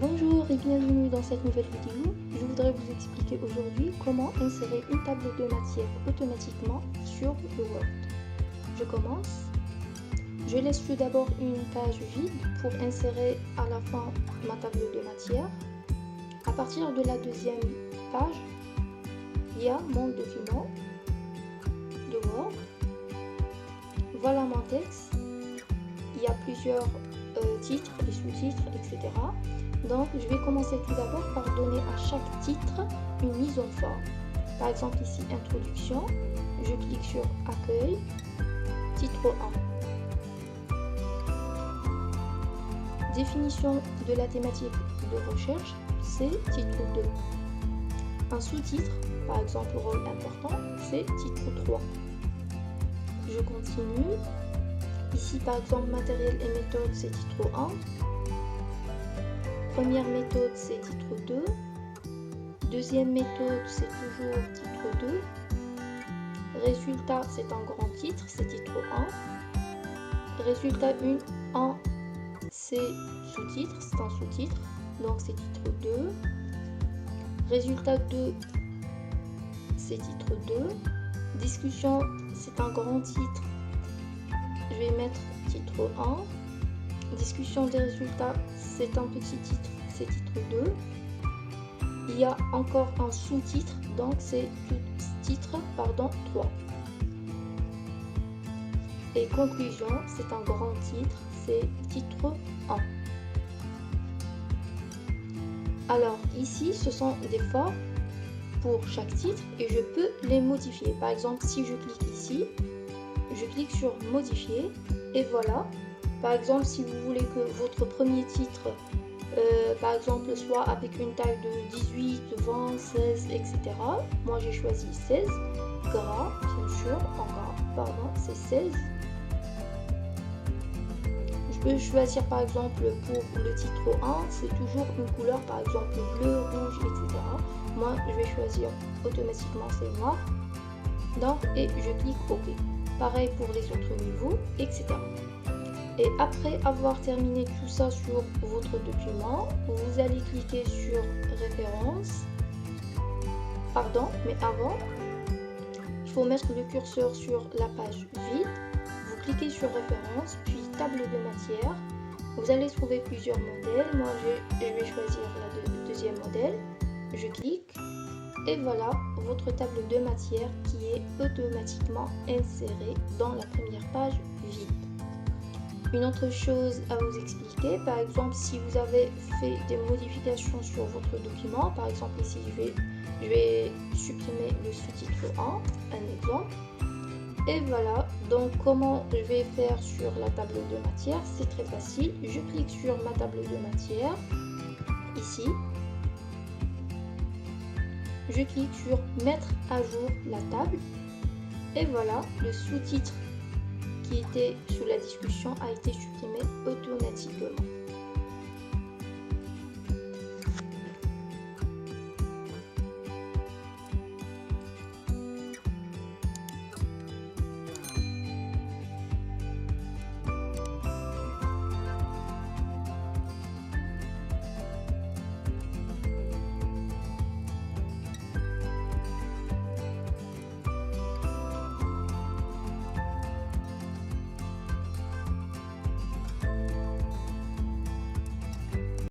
Bonjour et bienvenue dans cette nouvelle vidéo. Je voudrais vous expliquer aujourd'hui comment insérer une table de matière automatiquement sur le Word. Je commence. Je laisse tout d'abord une page vide pour insérer à la fin ma table de matière. À partir de la deuxième page, il y a mon document de Word. Voilà mon texte. Il y a plusieurs titres et sous-titres, etc. Donc, je vais commencer tout d'abord par donner à chaque titre une mise en forme. Par exemple, ici, Introduction. Je clique sur Accueil, titre 1. Définition de la thématique de recherche, c'est titre 2. Un sous-titre, par exemple, rôle important, c'est titre 3. Je continue. Ici, par exemple, matériel et méthode, c'est titre 1. Première méthode, c'est titre 2. Deuxième méthode, c'est toujours titre 2. Résultat, c'est un grand titre, c'est titre 1. Résultat 1, c'est sous-titre, c'est un sous-titre, donc c'est titre 2. Résultat 2, c'est titre 2. Discussion, c'est un grand titre, je vais mettre titre 1. Discussion des résultats, c'est un petit titre, c'est titre 2. Il y a encore un sous-titre, donc c'est titre 3. Et conclusion, c'est un grand titre, c'est titre 1. Alors ici, ce sont des formes pour chaque titre et je peux les modifier. Par exemple, si je clique ici, je clique sur modifier et voilà. Par exemple, si vous voulez que votre premier titre, par exemple, soit avec une taille de 18, 20, 16, etc. Moi, j'ai choisi 16. Gras, bien sûr, en gras, pardon, c'est 16. Je peux choisir, par exemple, pour le titre 1, c'est toujours une couleur, par exemple, bleu, rouge, etc. Moi, je vais choisir automatiquement, c'est noir. Donc, et je clique OK. Pareil pour les autres niveaux, etc. Et après avoir terminé tout ça sur votre document, vous allez cliquer sur référence. Pardon, mais avant, il faut mettre le curseur sur la page vide. Vous cliquez sur référence, puis table de matière. Vous allez trouver plusieurs modèles. Moi, je vais choisir le deuxième modèle. Je clique et voilà votre table de matière qui est automatiquement insérée dans la première page vide. Une autre chose à vous expliquer, par exemple, si vous avez fait des modifications sur votre document, par exemple ici je vais supprimer le sous-titre 1, un exemple. Et voilà, donc comment je vais faire sur la table de matière, c'est très facile. Je clique sur ma table de matière, ici. Je clique sur mettre à jour la table. Et voilà, le sous-titre qui était sous la discussion a été supprimé automatiquement.